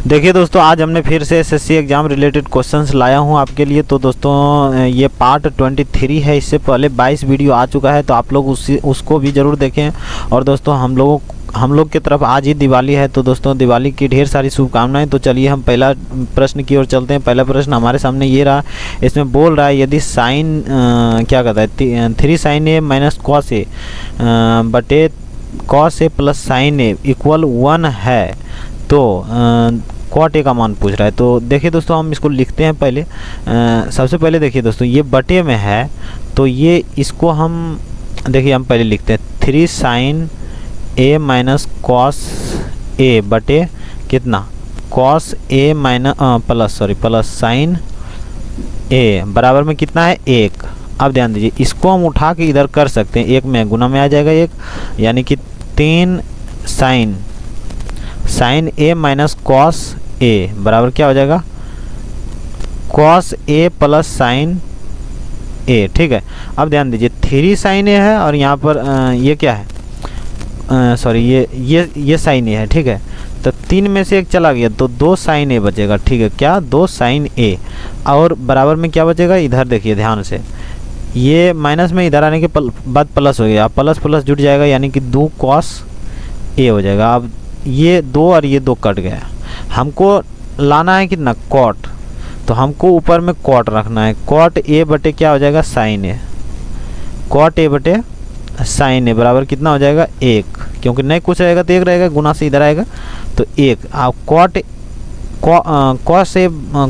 देखिए दोस्तों, आज हमने फिर से एसएससी एग्ज़ाम रिलेटेड क्वेश्चंस लाया हूं आपके लिए। तो दोस्तों ये पार्ट 23 है। इससे पहले 22 वीडियो आ चुका है, तो आप लोग उसको भी ज़रूर देखें। और दोस्तों हम लोग की तरफ आज ही दिवाली है, तो दोस्तों दिवाली की ढेर सारी शुभकामनाएं। तो चलिए हम पहला प्रश्न की ओर चलते हैं। पहला प्रश्न हमारे सामने ये रहा। इसमें बोल रहा है यदि साइन क्या कहता है 3 sign A minus cos A बटे cos A plus sign A equal 1 है, तो कॉट ए का मान पूछ रहा है। तो देखिए दोस्तों, हम इसको लिखते हैं पहले। सबसे पहले देखिए दोस्तों, ये बटे में है, तो ये इसको हम देखिए हम पहले लिखते हैं 3 sign A minus cos A बटे कितना cos A minus plus sign ए बराबर में कितना है 1। अब ध्यान दीजिए, इसको हम उठा के इधर कर सकते हैं, 1 में गुना में आ जाएगा 1, यानी कि 3 sign A minus cos A बराबर क्या हो जाएगा कॉस ए प्लस साइन ए। ठीक है, अब ध्यान दीजिए 3 साइन ए है और यहाँ पर ये क्या है सॉरी ये साइन ए है। ठीक है, तो 3 में से 1 चला गया तो 2 साइन ए बचेगा। ठीक है, क्या 2 साइन ए और बराबर में क्या बचेगा, इधर देखिए ध्यान से, ये माइनस में इधर आने के बाद प्लस हो गया, प्लस प्लस जुट जाएगा यानी कि 2 कॉस ए हो जाएगा। अब ये 2 और ये 2 कट गया। हमको लाना है कितना कॉट, तो हमको ऊपर में कॉट रखना है। कॉट ए बटे क्या हो जाएगा साइन ए, कॉट ए बटे साइन ए बराबर कितना हो जाएगा 1, क्योंकि नहीं कुछ रहेगा तो 1 रहेगा, गुना से इधर आएगा तो 1। अब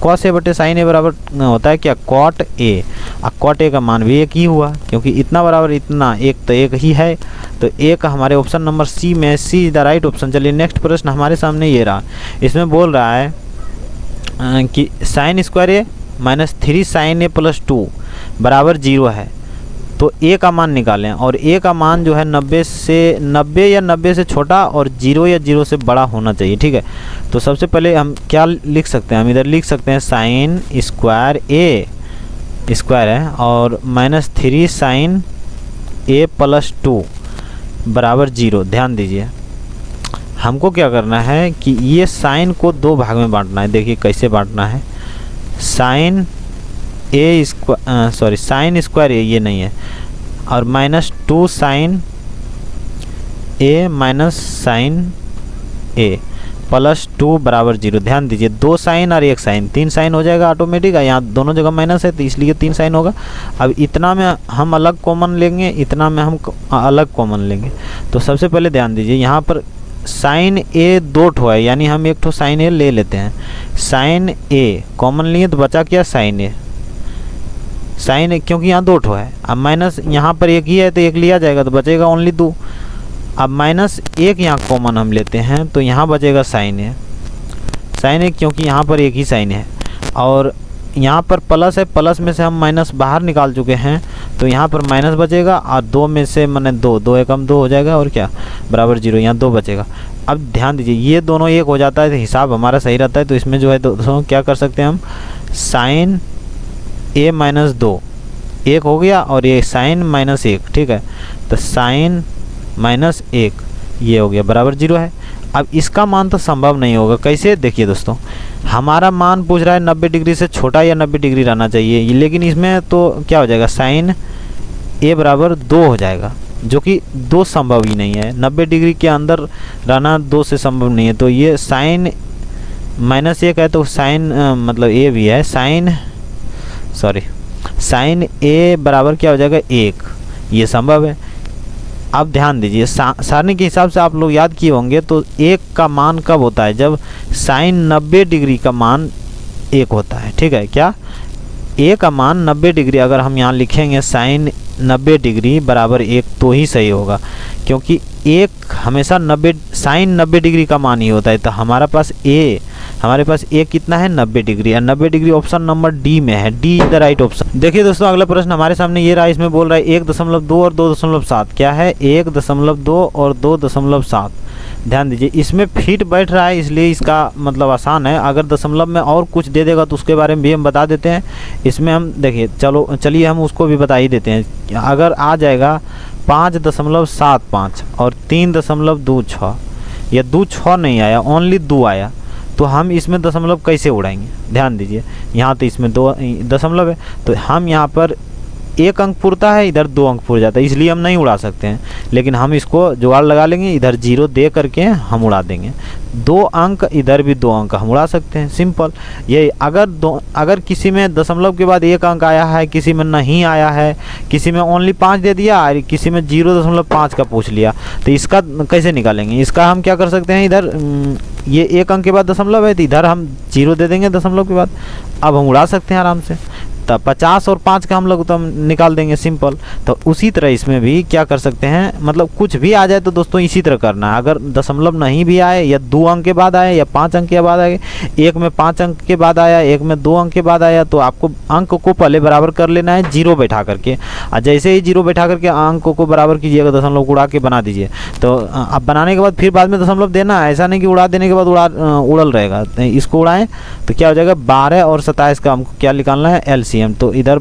कॉस ए बटे साइन ए बराबर होता है क्या कॉट ए। अब कॉट ए का मान भी 1 ही हुआ, क्योंकि इतना बराबर इतना 1 तो 1 ही है, तो 1 हमारे ऑप्शन नंबर सी में, सी इज द राइट ऑप्शन। चलिए नेक्स्ट प्रश्न हमारे सामने ये रहा। इसमें बोल रहा है कि साइन स्क्वायर ए माइनस 3 साइन ए प्लस 2 बराबर 0 है, तो ए का मान निकालें। और ए का मान जो है 90 या 90 से छोटा और 0 या 0 से बड़ा होना चाहिए। ठीक है, तो सबसे पहले हम क्या लिख सकते हैं, हम इधर लिख सकते हैं साइन स्क्वायर ए स्क्वायर है और माइनस 3 साइन ए प्लस 2 बराबर 0। ध्यान दीजिए, हमको क्या करना है कि ये साइन को 2 भाग में बांटना है। देखिए कैसे बांटना है, साइन ए साइन स्क्वायर ए ये नहीं है, और माइनस 2 साइन ए माइनस साइन ए प्लस 2 बराबर 0। ध्यान दीजिए 2 साइन और 1 साइन, 3 साइन हो जाएगा ऑटोमेटिक। यहाँ दोनों जगह माइनस है तो इसलिए 3 साइन होगा। अब इतना में हम अलग कॉमन लेंगे, इतना में हम अलग कॉमन लेंगे। तो सबसे पहले ध्यान दीजिए, यहाँ पर साइन ए 2 ठो है, यानी हम 1 ठो साइन ए ले लेते हैं। साइन ए कॉमन लिए तो बचा क्या साइन ए, साइन ए क्योंकि यहाँ 2 ठो है। अब माइनस यहाँ पर 1 ही है तो 1 लिया जाएगा तो बचेगा ओनली 2। अब माइनस 1 यहाँ कॉमन हम लेते हैं तो यहाँ बचेगा साइन ए क्योंकि यहाँ पर 1 ही साइन है। और यहाँ पर प्लस है, प्लस में से हम माइनस बाहर निकाल चुके हैं तो यहाँ पर माइनस बचेगा, और 2 में से मैंने 2 एकम 2 हो जाएगा और क्या बराबर 0, यहाँ 2 बचेगा। अब ध्यान दीजिए ये दोनों 1 हो जाता है तो हिसाब हमारा सही रहता है। तो इसमें जो है दोस्तों क्या कर सकते हैं हम, साइन ए माइनस 2 1 हो गया और ये साइन माइनस 1। ठीक है, तो साइन माइनस 1 ये हो गया बराबर 0 है। अब इसका मान तो संभव नहीं होगा। कैसे, देखिए दोस्तों, हमारा मान पूछ रहा है 90 डिग्री से छोटा या 90 डिग्री रहना चाहिए, लेकिन इसमें तो क्या हो जाएगा साइन ए बराबर 2 हो जाएगा, जो कि 2 संभव ही नहीं है। 90 डिग्री के अंदर रहना 2 से संभव नहीं है। तो ये साइन माइनस 1 है तो साइन मतलब ए भी है, साइन ए बराबर क्या हो जाएगा 1, ये संभव है। अब ध्यान दीजिए सारणी के हिसाब से आप लोग याद किए होंगे, तो 1 का मान कब होता है, जब साइन 90 डिग्री का मान 1 होता है। ठीक है, क्या ए का मान 90 डिग्री, अगर हम यहाँ लिखेंगे साइन 90 डिग्री बराबर 1 तो ही सही होगा, क्योंकि 1 हमेशा साइन 90 डिग्री का मान ही होता है। तो हमारे पास ए कितना है 90 डिग्री, और 90 डिग्री ऑप्शन नंबर डी में है, D is the right option. देखिए दोस्तों अगला प्रश्न हमारे सामने ये रहा। इसमें बोल रहा है 1.2 और 2.7 क्या है, 1.2 और 2.7। ध्यान दीजिए इसमें फिट बैठ रहा है इसलिए इसका मतलब आसान है। अगर दशमलव में और कुछ दे देगा तो उसके बारे में भी हम बता देते हैं। इसमें हम देखिए चलिए हम उसको भी बता ही देते हैं। अगर आ जाएगा 5.75 और 3.26 या 2.6 नहीं आया, ओनली 2 आया, तो हम इसमें दशमलव कैसे उड़ाएंगे, ध्यान दीजिए। यहाँ तो इसमें 2 दशमलव है, तो हम यहाँ पर 1 अंक पुरता है, इधर 2 अंक पुर जाता है, इसलिए हम नहीं उड़ा सकते हैं। लेकिन हम इसको जुगाड़ लगा लेंगे, इधर 0 दे करके हम उड़ा देंगे। 2 अंक इधर भी 2 अंक हम उड़ा सकते हैं, सिंपल। ये अगर किसी में दशमलव के बाद 1 अंक आया है, किसी में नहीं आया है, किसी में ओनली 5 दे दिया और किसी में 0.5 का पूछ लिया, तो इसका कैसे निकालेंगे? इसका हम क्या कर सकते हैं, इधर ये 1 अंक के बाद दशमलव है, तो इधर हम 0 दे देंगे दशमलव के बाद। अब हम उड़ा सकते हैं आराम से। तब 50 और 5 का हम लोग तो निकाल देंगे, सिंपल। तो उसी तरह इसमें भी क्या कर सकते हैं, मतलब कुछ भी आ जाए तो दोस्तों इसी तरह करना है। अगर दशमलव नहीं भी आए, या 2 अंक के बाद आए, या 5 अंक के बाद आए, एक में 5 अंक के बाद आया, एक में 2 अंक के बाद आया, तो आपको अंक को पहले बराबर कर लेना है 0 बैठा करके। और जैसे ही 0 बैठा करके अंक को बराबर कीजिएगा, दशमलव उड़ा के बना दीजिए। तो अब बनाने के बाद फिर बाद में दशमलव देना है, ऐसा नहीं कि उड़ा देने के बाद उड़ल रहेगा। इसको उड़ाएं तो क्या हो जाएगा, 12 और 27 का हमको क्या निकालना है, LCM। तो इधर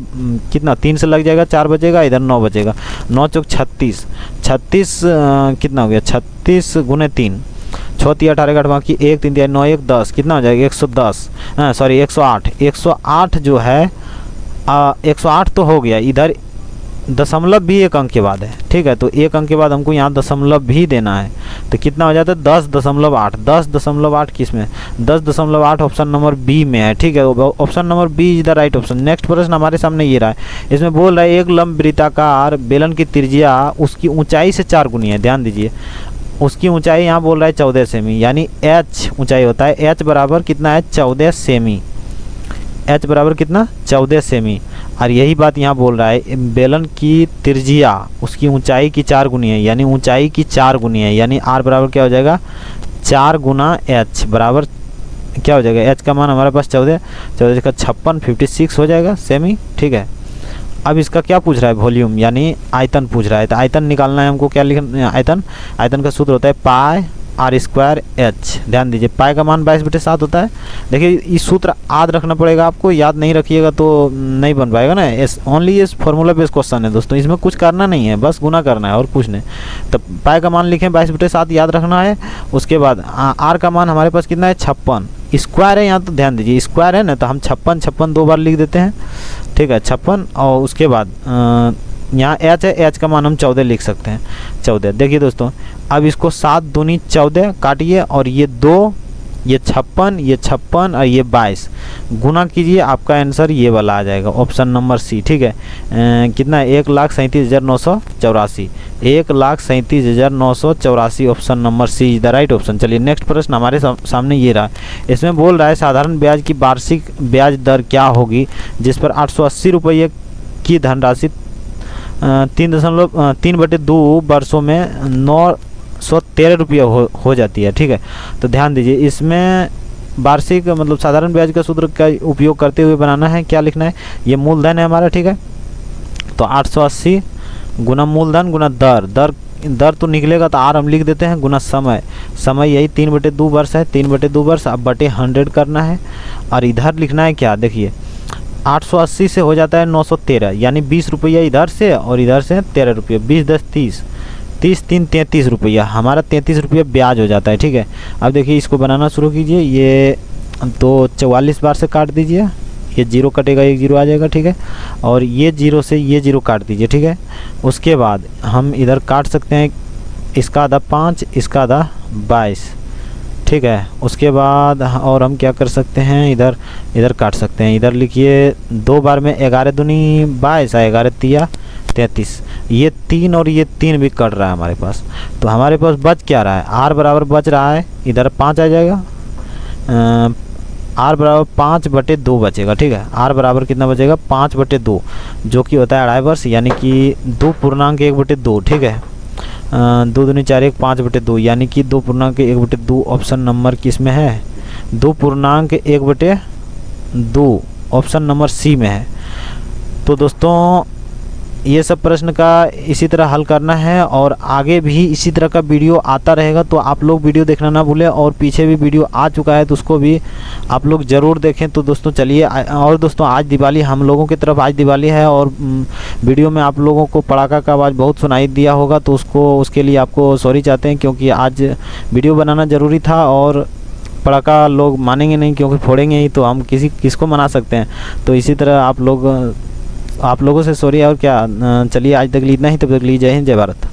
कितना 3 से लग जाएगा, 4 बचेगा, इधर 9 बचेगा। 9 चौक 36, 36 कितना हो गया, 36 गुने 3, 6 3 18 8 बाकी 1 3 3 9 1 10, कितना हो जाएगा 110, सॉरी 108। 108 जो है 108 तो हो गया। इधर दशमलव भी 1 अंक के बाद है, ठीक है। तो 1 अंक के बाद हमको यहाँ दशमलव भी देना है, तो कितना हो जाता है 10.8। 10.8 किस में, 10.8 ऑप्शन नंबर बी में है, ठीक है। Option number B is the right option. Next प्रश्न हमारे सामने ये रहा है, इसमें बोल रहा है एक लंब वृत्ताकार बेलन की त्रिज्या उसकी ऊंचाई से 4 गुनी है। ध्यान दीजिए, उसकी ऊंचाई यहाँ बोल रहा है 14 सेमी, यानी h ऊंचाई होता है, h बराबर कितना है 14 सेमी। h बराबर कितना 14 सेमी। और यही बात यहाँ बोल रहा है बेलन की त्रिज्या उसकी ऊंचाई की 4 गुनी है, यानी ऊंचाई की 4 गुनी है, यानी r बराबर क्या हो जाएगा 4 गुना h बराबर क्या हो जाएगा, h का मान हमारे पास 14 का 56 56 हो जाएगा सेमी, ठीक है। अब इसका क्या पूछ रहा है, वॉल्यूम यानी आयतन पूछ रहा है। तो आयतन निकालना है हमको, क्या लिखना है आयतन का सूत्र होता है पाई r² h। ध्यान दीजिए पाई का मान 22/7 होता है। देखिए इस सूत्र याद रखना पड़ेगा आपको, याद नहीं रखिएगा तो नहीं बन पाएगा ना। ओनली ये फार्मूला बेस्ड क्वेश्चन है दोस्तों, इसमें कुछ करना नहीं है, बस गुना करना है और कुछ नहीं। तो पाई का मान लिखें 22/7 याद रखना है। उसके बाद r का मान हमारे पास कितना है 56, स्क्वायर है यहाँ, तो ध्यान दीजिए स्क्वायर है ना, तो हम 56 2 बार लिख देते हैं, ठीक है 56। और उसके बाद यहाँ h है, h का मान हम 14 लिख सकते हैं 14। देखिए दोस्तों अब इसको 7 दूनी 14 काटिए, और ये 2 ये 56 ये 56 और ये 22 गुना कीजिए, आपका आंसर ये वाला आ जाएगा ऑप्शन नंबर सी, ठीक है। कितना 1,37,984, 1,37,984 option number C is the right option. चलिए नेक्स्ट प्रश्न हमारे सामने ये रहा, इसमें बोल रहा है साधारण ब्याज की वार्षिक ब्याज दर क्या होगी जिस पर 880 रुपये की धनराशि 3.2 वर्षों में 913 रुपये हो जाती है, ठीक है। तो ध्यान दीजिए इसमें वार्षिक मतलब साधारण ब्याज का सूत्र का उपयोग करते हुए बनाना है। क्या लिखना है, ये मूलधन है हमारा, ठीक है। तो 880 गुना मूलधन गुना दर तो निकलेगा, तो आर हम लिख देते हैं गुना समय यही 3/2 वर्ष है, 3/2 वर्ष। अब बटे 100 करना है, और इधर लिखना है क्या, देखिए 880 से हो जाता है 913, यानी 20 रुपया इधर से और इधर से 13 रुपये, 20 10 30 30 3 33 रुपया, हमारा 33 रुपया ब्याज हो जाता है, ठीक है। अब देखिए इसको बनाना शुरू कीजिए, ये तो 44 बार से काट दीजिए, ये 0 कटेगा 1 0 आ जाएगा, ठीक है। और ये 0 से ये 0 काट दीजिए, ठीक है। उसके बाद हम इधर काट सकते हैं, इसका आधा 5 इसका आधा 22, ठीक है। उसके बाद और हम क्या कर सकते हैं, इधर काट सकते हैं। इधर लिखिए 2 बार में 11 दूनी 22 और 11 तिया 33, ये 3 और ये 3 भी कट रहा है हमारे पास। तो हमारे पास बच क्या रहा है, r बराबर बच रहा है, इधर 5 आ जाएगा, r बराबर 5/2 बचेगा, ठीक है। r बराबर कितना बचेगा 5/2, जो कि होता है 2.5 वर्ष, यानी कि 2.1/2, ठीक है। 2 दूनी 4 1 5/2, यानी कि 2.1/2 ऑप्शन नंबर किस में है, 2.1/2 ऑप्शन नंबर सी में है। तो दोस्तों ये सब प्रश्न का इसी तरह हल करना है, और आगे भी इसी तरह का वीडियो आता रहेगा, तो आप लोग वीडियो देखना ना भूलें। और पीछे भी वीडियो आ चुका है तो उसको भी आप लोग ज़रूर देखें। तो दोस्तों चलिए, और दोस्तों आज दिवाली हम लोगों की तरफ आज दिवाली है, और वीडियो में आप लोगों को पटाखा का आवाज़ बहुत सुनाई दिया होगा, तो उसके लिए आपको सॉरी चाहते हैं, क्योंकि आज वीडियो बनाना ज़रूरी था और पड़ाका लोग मानेंगे नहीं, क्योंकि फोड़ेंगे ही तो हम किसको मना सकते हैं। तो इसी तरह आप लोगों से सॉरी, और क्या। चलिए आज तक के लिए इतना ही, तब तक के लिए जय हिंद, जय भारत।